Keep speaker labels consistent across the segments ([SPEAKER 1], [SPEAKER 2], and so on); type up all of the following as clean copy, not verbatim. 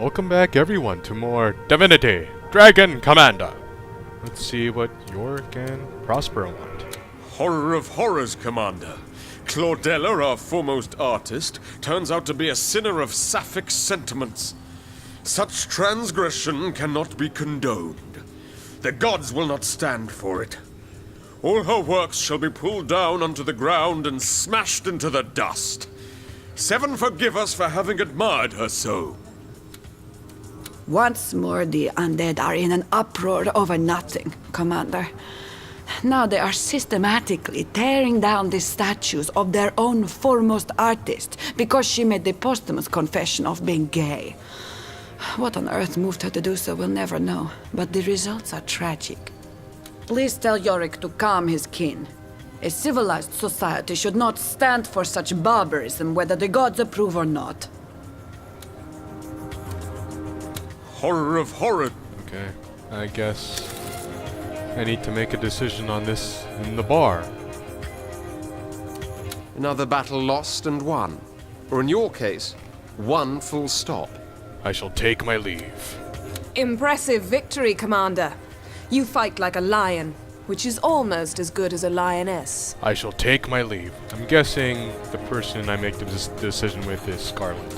[SPEAKER 1] Welcome back everyone to more Divinity, Dragon Commander. Let's see what Yorick and Prospero want.
[SPEAKER 2] Horror of horrors, Commander. Claudella, our foremost artist, turns out to be a sinner of sapphic sentiments. Such transgression cannot be condoned. The gods will not stand for it. All her works shall be pulled down onto the ground and smashed into the dust. Seven forgive us for having admired her so.
[SPEAKER 3] Once more the undead are in an uproar over nothing, Commander. Now they are systematically tearing down the statues of their own foremost artist because she made the posthumous confession of being gay. What on earth moved her to do so, we'll never know, but the results are tragic. Please tell Yorick to calm his kin. A civilized society should not stand for such barbarism, whether the gods approve or not.
[SPEAKER 2] Horror of horror.
[SPEAKER 1] Okay, I guess I need to make a decision on this in the bar.
[SPEAKER 4] Another battle lost and won. Or in your case, one full stop.
[SPEAKER 1] I shall take my leave.
[SPEAKER 5] Impressive victory, Commander. You fight like a lion, which is almost as good as a lioness.
[SPEAKER 1] I shall take my leave. I'm guessing the person I make this decision with is Scarlet.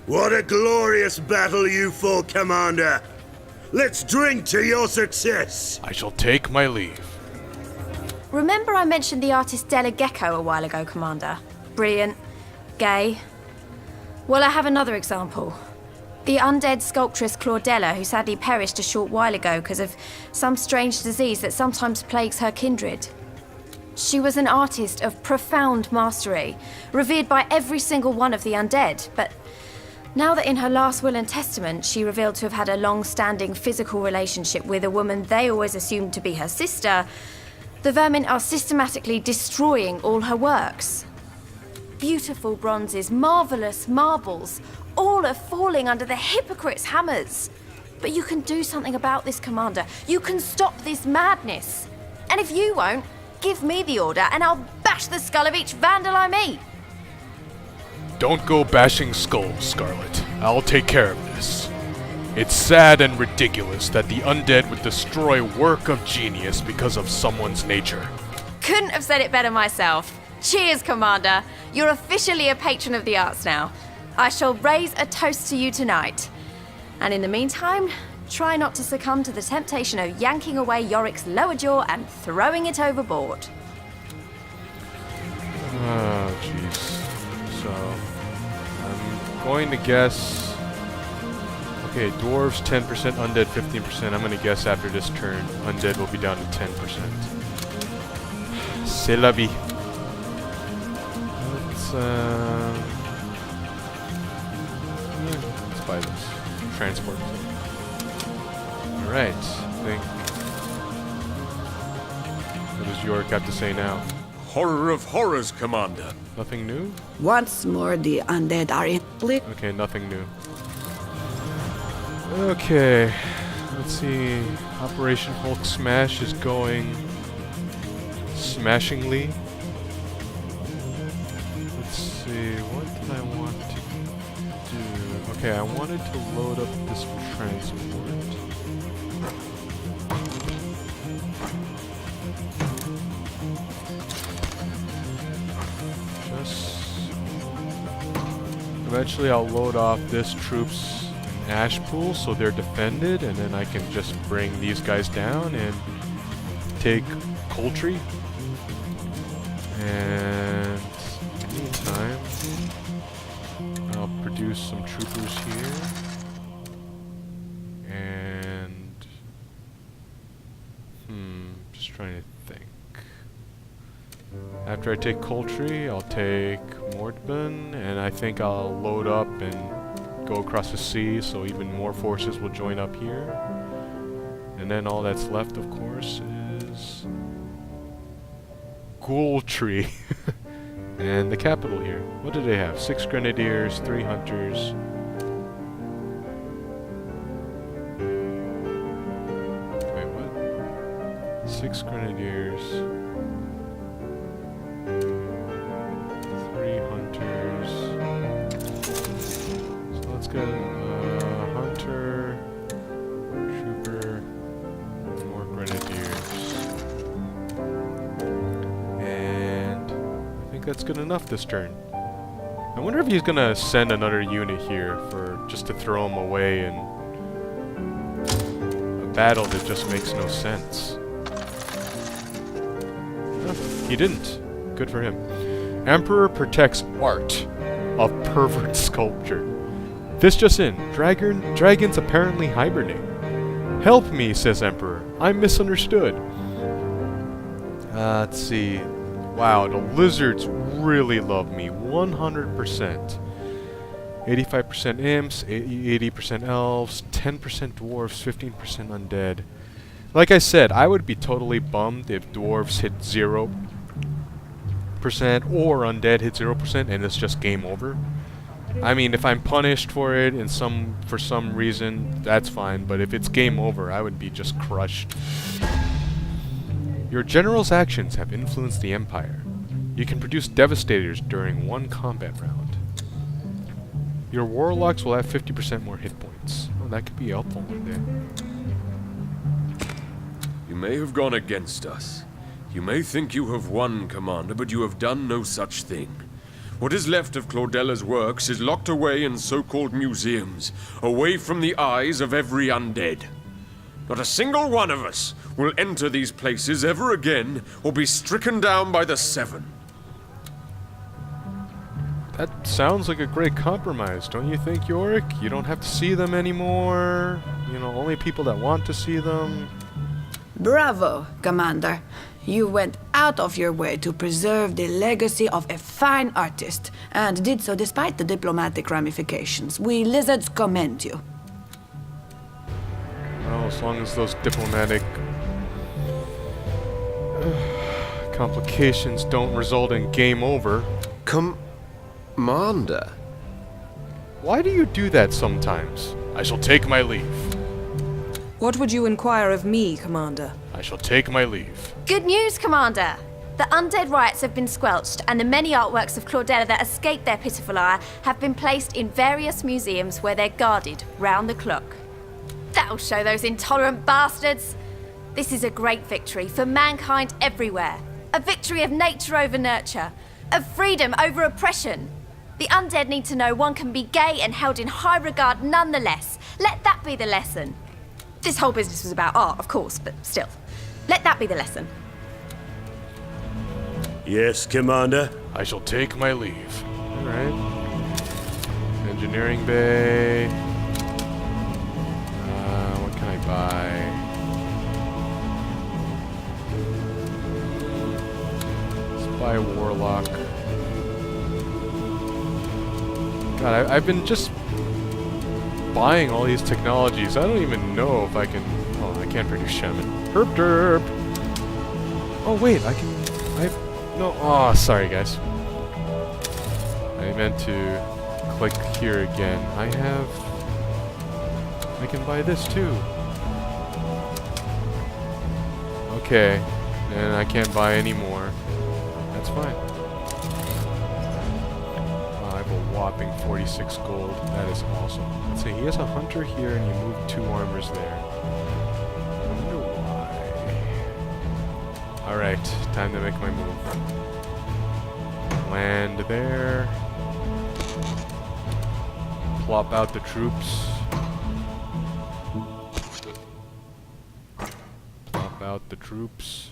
[SPEAKER 6] What a glorious battle you fought, Commander! Let's drink to your success!
[SPEAKER 1] I shall take my leave.
[SPEAKER 7] Remember I mentioned the artist Della Gecko a while ago, Commander? Brilliant. Gay. Well, I have another example. The undead sculptress Claudella, who sadly perished a short while ago because of some strange disease that sometimes plagues her kindred. She was an artist of profound mastery, revered by every single one of the undead, but now that in her last will and testament she revealed to have had a long-standing physical relationship with a woman they always assumed to be her sister, the vermin are systematically destroying all her works. Beautiful bronzes, marvelous marbles, all are falling under the hypocrites' hammers. But you can do something about this, Commander. You can stop this madness. And if you won't, give me the order and I'll bash the skull of each vandal I meet.
[SPEAKER 1] Don't go bashing skulls, Scarlet. I'll take care of this. It's sad and ridiculous that the undead would destroy work of genius because of someone's nature.
[SPEAKER 7] Couldn't have said it better myself. Cheers, Commander. You're officially a patron of the arts now. I shall raise a toast to you tonight. And in the meantime, try not to succumb to the temptation of yanking away Yorick's lower jaw and throwing it overboard.
[SPEAKER 1] Oh, jeez. So, I'm going to guess... Okay, dwarves 10%, undead 15%. I'm going to guess after this turn, undead will be down to 10%. C'est la vie. Let's buy this. Transport. Alright, I think... What does Yorick have to say now?
[SPEAKER 2] Horror of horrors, Commander.
[SPEAKER 1] Nothing new?
[SPEAKER 3] Once more the undead are in...
[SPEAKER 1] Okay, nothing new. Okay, let's see. Operation Hulk Smash is going smashingly. Let's see, what did I want to do? Okay, I wanted to load up this transport. Eventually I'll load off this troops in Ash Pool so they're defended, and then I can just bring these guys down and take Coltree. And in the meantime, I'll produce some troopers here. And just trying to think. After I take Coltree, I'll take Mordbin, and I think I'll load up and go across the sea so even more forces will join up here. And then all that's left, of course, is Coltree. And the capital here. What do they have? 6 grenadiers, 3 hunters. Wait, what? 6 grenadiers. 3 hunters. So let's get think that's good enough this turn. I wonder if he's gonna send another unit here for just to throw him away in a battle that just makes no sense. Oh, he didn't. Good for him. Emperor protects art of pervert sculpture. This just in. Dragons apparently hibernate. Help me, says Emperor. I'm misunderstood. Let's see. Wow, the lizards really love me. 100%. 85% imps, 80% elves, 10% dwarves, 15% undead. Like I said, I would be totally bummed if dwarves hit 0% or undead hit 0% and it's just game over. I mean, if I'm punished for it in for some reason, that's fine, but if it's game over, I would be just crushed. Your general's actions have influenced the Empire. You can produce devastators during one combat round. Your warlocks will have 50% more hit points. Oh, that could be helpful one day.
[SPEAKER 2] You may have gone against us. You may think you have won, Commander, but you have done no such thing. What is left of Claudella's works is locked away in so-called museums, away from the eyes of every undead. Not a single one of us will enter these places ever again or be stricken down by the Seven.
[SPEAKER 1] That sounds like a great compromise, don't you think, Yorick? You don't have to see them anymore. You know, only people that want to see them.
[SPEAKER 3] Bravo, Commander. You went out of your way to preserve the legacy of a fine artist, and did so despite the diplomatic ramifications. We lizards commend you.
[SPEAKER 1] Well, as long as those diplomatic complications don't result in game over.
[SPEAKER 4] Commander?
[SPEAKER 1] Why do you do that sometimes? I shall take my leave.
[SPEAKER 5] What would you inquire of me, Commander?
[SPEAKER 1] I shall take my leave.
[SPEAKER 7] Good news, Commander! The undead riots have been squelched, and the many artworks of Claudella that escaped their pitiful ire have been placed in various museums where they're guarded round the clock. That'll show those intolerant bastards! This is a great victory for mankind everywhere. A victory of nature over nurture. Of freedom over oppression. The undead need to know one can be gay and held in high regard nonetheless. Let that be the lesson. This whole business was about art, of course, but still. Let that be the lesson.
[SPEAKER 6] Yes, Commander?
[SPEAKER 1] I shall take my leave. Alright. Engineering bay. What can I buy? Let's buy a warlock. God, I've been just buying all these technologies. I don't even know if I can... Oh, I can't produce shaman. Herp derp! Oh wait, I have... No, oh, sorry guys. I meant to click here again. I can buy this too. Okay, and I can't buy any more. That's fine. I have a whopping 46 gold. That is awesome. Let's see, he has a hunter here and he moved 2 armors there. I wonder why. Alright, time to make my move. Land there. Plop out the troops. Plop out the troops.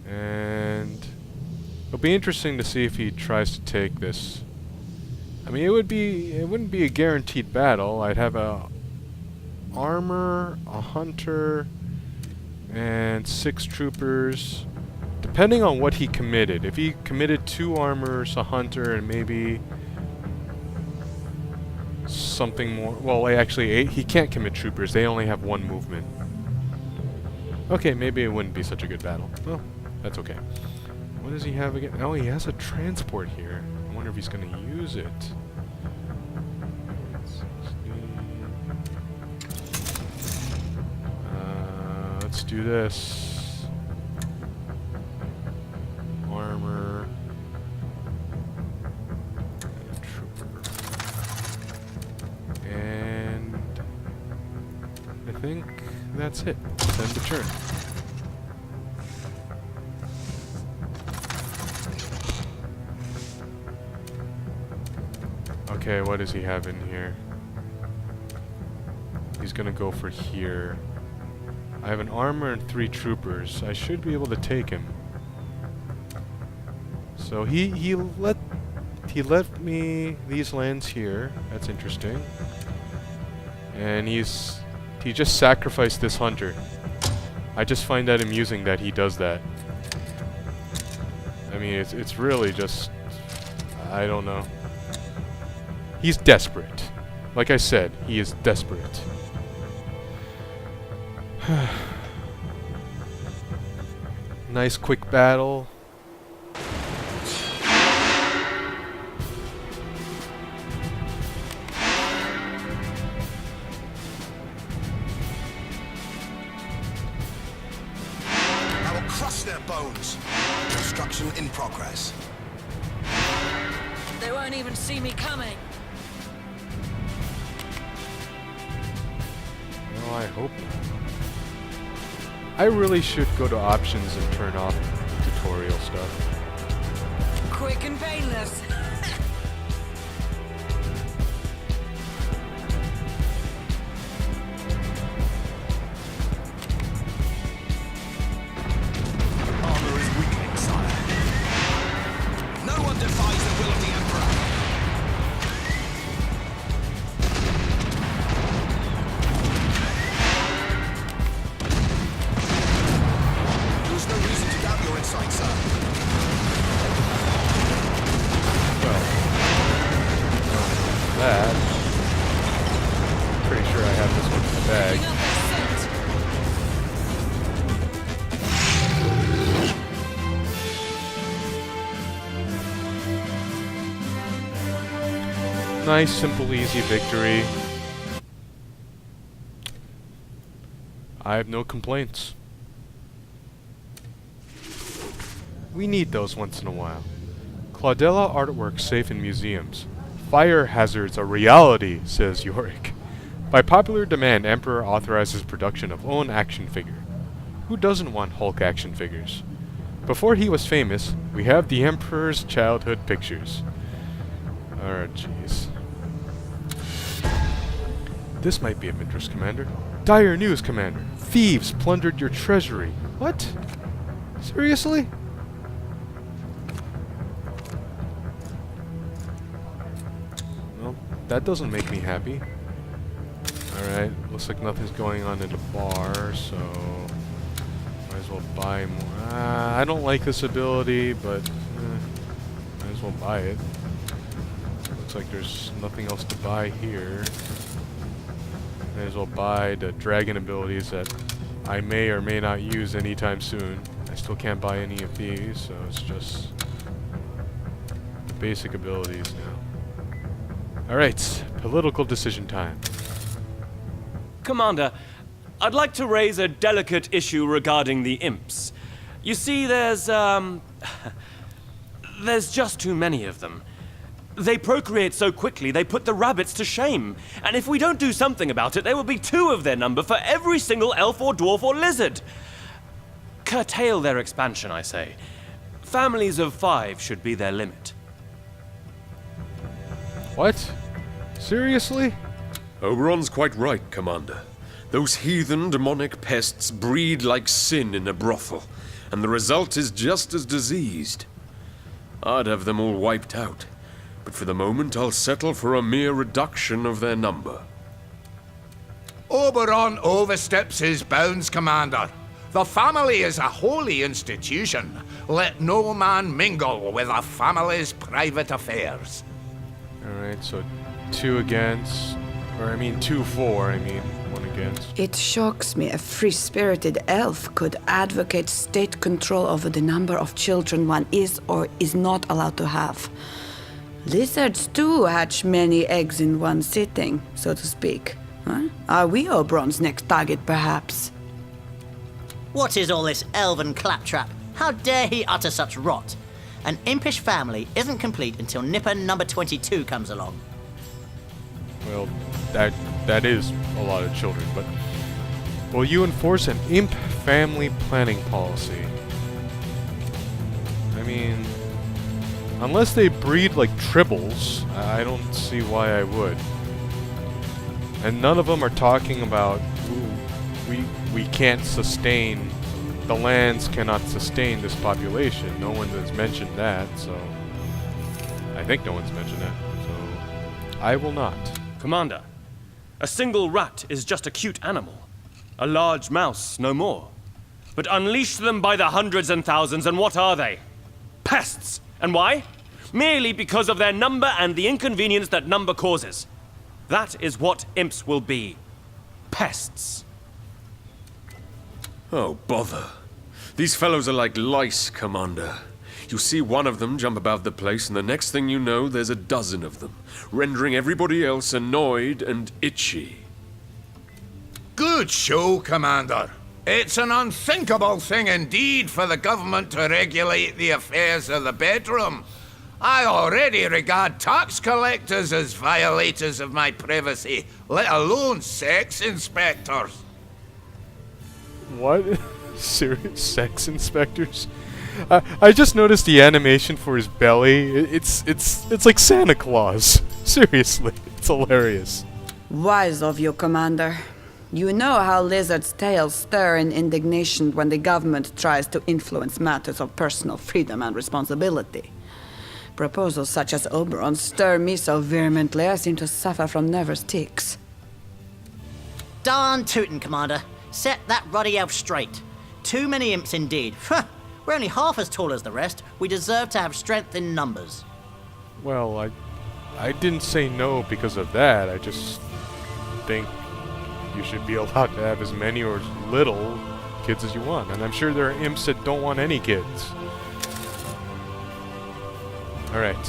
[SPEAKER 1] And it'll be interesting to see if he tries to take this. I mean, it wouldn't be a guaranteed battle. I'd have a armor, a hunter, and 6 troopers. Depending on what he committed. If he committed 2 armors, a hunter, and maybe something more. Well, actually, he can't commit troopers. They only have 1 movement. Okay, maybe it wouldn't be such a good battle. Well, that's okay. What does he have again? Oh, he has a transport here. I wonder if he's going to use it. Let's do this. Armor. And trooper. And I think that's it. Let's end the turn. Okay, what does he have in here? He's gonna go for here. I have an armor and 3 troopers. I should be able to take him. So he left me these lands here. That's interesting. And he just sacrificed this hunter. I just find that amusing that he does that. I mean, it's really just, I don't know. He's desperate. Like I said, he is desperate. Nice quick battle.
[SPEAKER 8] I will crush their bones. Construction in progress.
[SPEAKER 9] They won't even see me coming.
[SPEAKER 1] Well, I hope not. I really should go to options and turn off tutorial stuff.
[SPEAKER 9] Quick and painless.
[SPEAKER 8] Armor is weakening, sire. No one defies the will of the Emperor. There's no reason to doubt your insight, sir.
[SPEAKER 1] That. Pretty sure I have this one in the bag.
[SPEAKER 9] Picking up their scent.
[SPEAKER 1] Nice, simple, easy victory. I have no complaints. We need those once in a while. Claudella artwork safe in museums. Fire hazards a reality, says Yorick. By popular demand, Emperor authorizes production of own action figure. Who doesn't want Hulk action figures? Before he was famous, we have the Emperor's childhood pictures. Oh, jeez. This might be of interest, Commander. Dire news, Commander. Thieves plundered your treasury. What? Seriously? Well, that doesn't make me happy. Alright, looks like nothing's going on in the bar, so might as well buy more. I don't like this ability, but might as well buy it. Looks like there's nothing else to buy here. Might as well buy the dragon abilities that I may or may not use anytime soon. I still can't buy any of these, so it's just the basic abilities now. Alright, political decision time.
[SPEAKER 10] Commander, I'd like to raise a delicate issue regarding the imps. You see, there's just too many of them. They procreate so quickly, they put the rabbits to shame. And if we don't do something about it, there will be 2 of their number for every single elf or dwarf or lizard. Curtail their expansion, I say. Families of 5 should be their limit.
[SPEAKER 1] What? Seriously?
[SPEAKER 2] Oberon's quite right, Commander. Those heathen demonic pests breed like sin in a brothel, and the result is just as diseased. I'd have them all wiped out, but for the moment I'll settle for a mere reduction of their number.
[SPEAKER 11] Oberon oversteps his bounds, Commander. The family is a holy institution. Let no man mingle with a family's private affairs.
[SPEAKER 1] Alright, so 2 against, or I mean 2 for, 1 against.
[SPEAKER 3] It shocks me a free-spirited elf could advocate state control over the number of children one is or is not allowed to have. Lizards too hatch many eggs in one sitting, so to speak. Huh? Are we Oberon's next target, perhaps?
[SPEAKER 12] What is all this elven claptrap? How dare he utter such rot? An impish family isn't complete until Nipper number 22 comes along.
[SPEAKER 1] Well, that is a lot of children, but will you enforce an imp family planning policy? I mean, Unless they breed like tribbles, I don't see why I would. And none of them are talking about, ooh, we can't sustain, the lands cannot sustain this population. No one has mentioned that, so I think no one's mentioned that, so I will not.
[SPEAKER 10] Commander, a single rat is just a cute animal. A large mouse, no more. But unleash them by the hundreds and thousands, and what are they? Pests! And why? Merely because of their number and the inconvenience that number causes. That is what imps will be. Pests.
[SPEAKER 2] Oh, bother. These fellows are like lice, Commander. You see one of them jump about the place, and the next thing you know, there's a dozen of them, rendering everybody else annoyed and itchy.
[SPEAKER 11] Good show, Commander. It's an unthinkable thing indeed for the government to regulate the affairs of the bedroom. I already regard tax collectors as violators of my privacy, let alone sex inspectors.
[SPEAKER 1] What? Serious sex inspectors? I just noticed the animation for his belly. It's like Santa Claus. Seriously, it's hilarious.
[SPEAKER 3] Wise of you, Commander. You know how lizards' tails stir in indignation when the government tries to influence matters of personal freedom and responsibility. Proposals such as Oberon's stir me so vehemently I seem to suffer from nervous tics.
[SPEAKER 12] Darn tootin', Commander. Set that ruddy elf straight. Too many imps indeed. We're only half as tall as the rest. We deserve to have strength in numbers.
[SPEAKER 1] Well, I didn't say no because of that. I just think you should be allowed to have as many or as little kids as you want. And I'm sure there are imps that don't want any kids. Alright.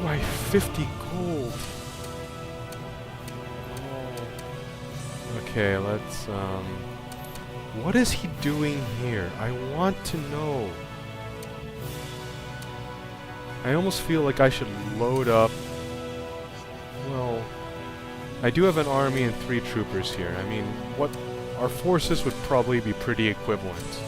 [SPEAKER 1] Why 50 gold? Oh. Okay, let's, what is he doing here? I want to know. I almost feel like I should load up. Well, I do have an army and 3 troopers here. I mean, what our forces would probably be pretty equivalent.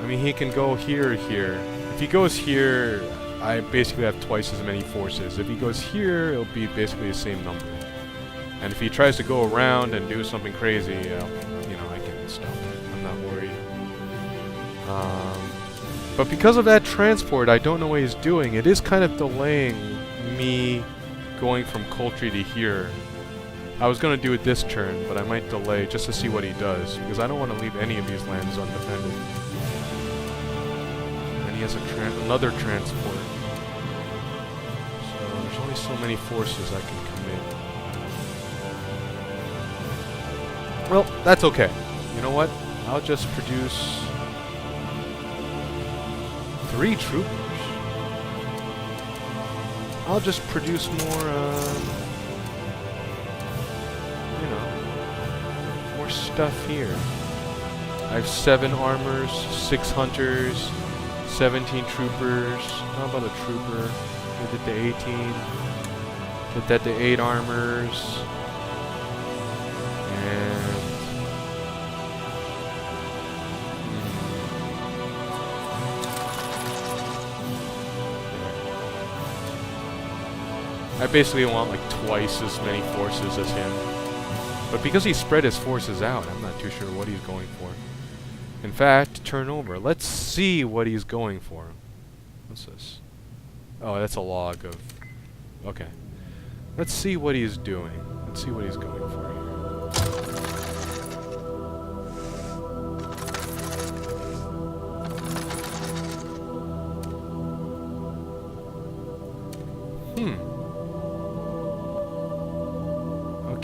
[SPEAKER 1] I mean, he can go here or here. If he goes here, I basically have twice as many forces. If he goes here, it'll be basically the same number. And if he tries to go around and do something crazy, you know, I can stop him. I'm not worried. But because of that transport, I don't know what he's doing. It is kind of delaying me going from Coltree to here. I was going to do it this turn, but I might delay just to see what he does, because I don't want to leave any of these lands undefended. And he has another transport. So there's only so many forces I can commit. Well, that's okay. You know what? I'll just produce 3 troopers. I'll just produce more, you know, more stuff here. I have 7 armors, 6 hunters, 17 troopers. How about a trooper? Get it to 18. Get that to 8 armors. And I basically want like twice as many forces as him. But because he spread his forces out, I'm not too sure what he's going for. In fact, turn over. Let's see what he's going for. What's this? Oh, that's a log of... Okay. Let's see what he's doing. Let's see what he's going for here.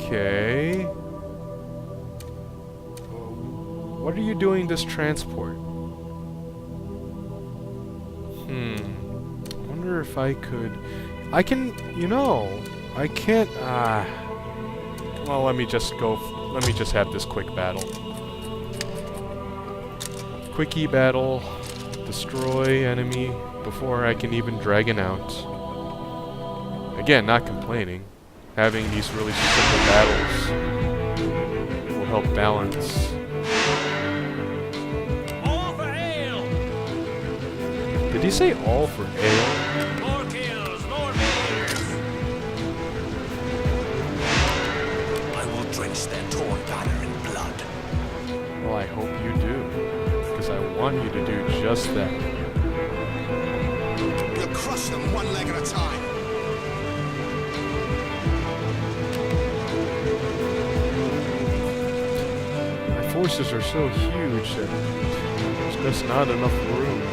[SPEAKER 1] Okay. What are you doing this transport? I wonder if I could... I can... You know... I can't... Well, let me just go... Let me just have this quick battle. Quickie battle. Destroy enemy before I can even dragon out. Again, not complaining. Having these really simple battles will help balance.
[SPEAKER 8] All for ale!
[SPEAKER 1] Did he say all for ale?
[SPEAKER 10] More kills, more beers!
[SPEAKER 8] I will drench their torn banner in blood.
[SPEAKER 1] Well, I hope you do. Because I want you to do just that.
[SPEAKER 8] We'll crush them one leg at a time.
[SPEAKER 1] My forces are so huge that there's just not enough room.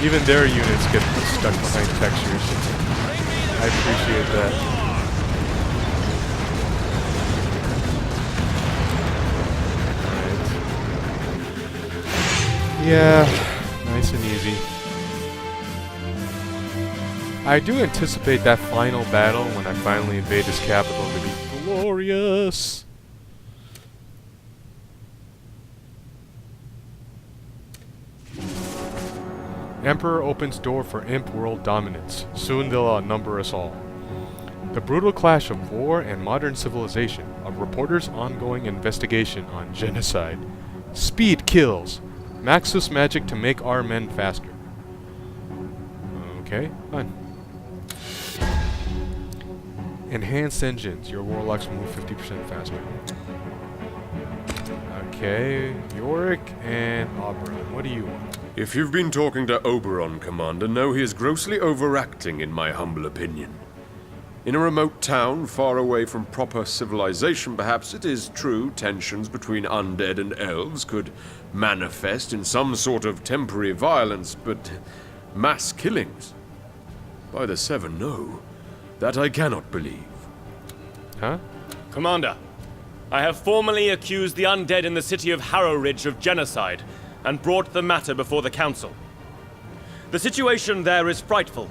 [SPEAKER 1] Even their units get stuck behind textures. I appreciate that. Alright. Yeah, nice and easy. I do anticipate that final battle when I finally invade his capital to be glorious. Emperor opens door for imp world dominance. Soon they'll outnumber us all. The brutal clash of war and modern civilization. A reporter's ongoing investigation on genocide. Speed kills. Maxus magic to make our men faster. Okay, fine. Enhanced engines. Your warlocks move 50% faster. Okay, Yorick and Oberon. What do you want?
[SPEAKER 2] If you've been talking to Oberon, Commander, know he is grossly overacting, in my humble opinion. In a remote town, far away from proper civilization, perhaps it is true tensions between undead and elves could manifest in some sort of temporary violence, but mass killings? By the Seven, no. That I cannot believe.
[SPEAKER 1] Huh?
[SPEAKER 10] Commander, I have formally accused the undead in the city of Harrow Ridge of genocide, and brought the matter before the council. The situation there is frightful.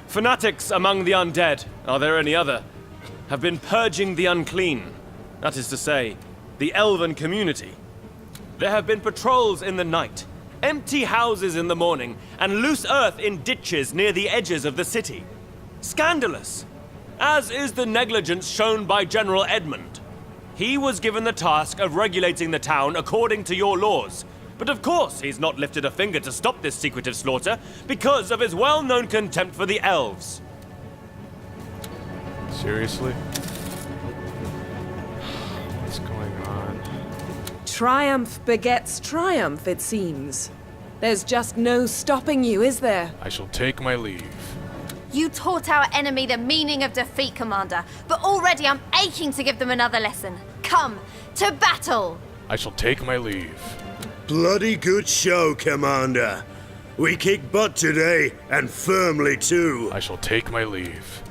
[SPEAKER 10] Fanatics among the undead, are there any other, have been purging the unclean, that is to say, the elven community. There have been patrols in the night, empty houses in the morning, and loose earth in ditches near the edges of the city. Scandalous, as is the negligence shown by General Edmund. He was given the task of regulating the town according to your laws, but of course he's not lifted a finger to stop this secretive slaughter because of his well-known contempt for the elves.
[SPEAKER 1] Seriously? What's going on?
[SPEAKER 5] Triumph begets triumph, it seems. There's just no stopping you, is there?
[SPEAKER 1] I shall take my leave.
[SPEAKER 7] You taught our enemy the meaning of defeat, Commander, but already I'm aching to give them another lesson. Come, to battle!
[SPEAKER 1] I shall take my leave.
[SPEAKER 6] Bloody good show, Commander. We kicked butt today, and firmly too.
[SPEAKER 1] I shall take my leave.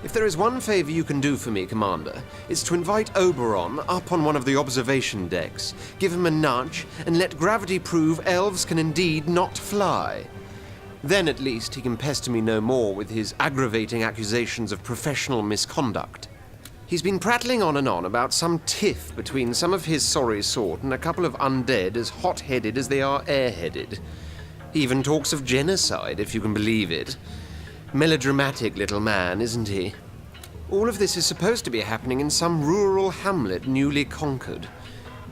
[SPEAKER 4] If there is one favor you can do for me, Commander, it's to invite Oberon up on one of the observation decks, give him a nudge, and let gravity prove elves can indeed not fly. Then at least he can pester me no more with his aggravating accusations of professional misconduct. He's been prattling on and on about some tiff between some of his sorry sort and a couple of undead as hot-headed as they are airheaded. He even talks of genocide, if you can believe it. Melodramatic little man, isn't he? All of this is supposed to be happening in some rural hamlet newly conquered.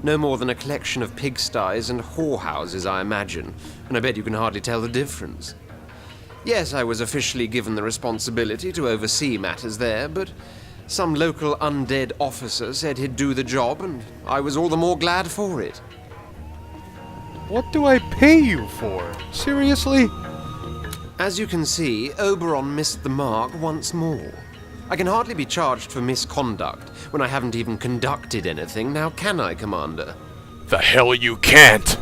[SPEAKER 4] No more than a collection of pigsties and whorehouses, I imagine, and I bet you can hardly tell the difference. Yes, I was officially given the responsibility to oversee matters there, but some local undead officer said he'd do the job, and I was all the more glad for it.
[SPEAKER 1] What do I pay you for? Seriously?
[SPEAKER 4] As you can see, Oberon missed the mark once more. I can hardly be charged for misconduct when I haven't even conducted anything, now can I, Commander?
[SPEAKER 1] The hell you can't!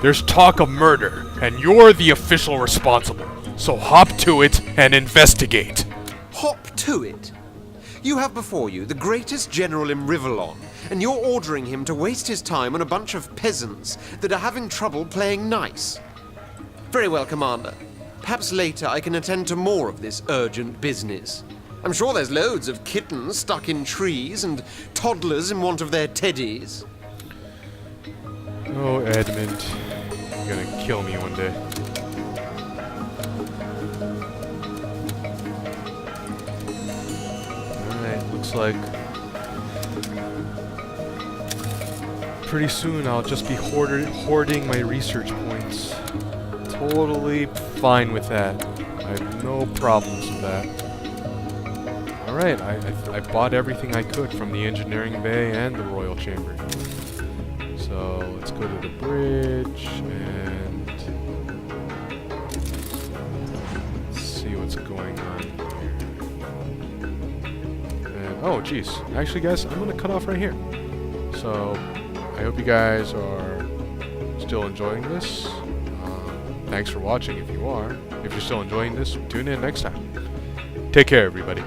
[SPEAKER 1] There's talk of murder, and you're the official responsible. So hop to it and investigate.
[SPEAKER 4] Hop to it? You have before you the greatest general in Rivellon, and you're ordering him to waste his time on a bunch of peasants that are having trouble playing nice. Very well, Commander. Perhaps later I can attend to more of this urgent business. I'm sure there's loads of kittens stuck in trees and toddlers in want of their teddies.
[SPEAKER 1] Oh, Edmund. You're gonna kill me one day. Alright, looks like pretty soon I'll just be hoarding my research points. Totally fine with that. I have no problems with that. Alright, I bought everything I could from the engineering bay and the royal chamber. So let's go to the bridge and see what's going on here. And oh geez, actually guys, I'm gonna cut off right here. So I hope you guys are still enjoying this. Thanks for watching if you are. If you're still enjoying this, tune in next time. Take care everybody.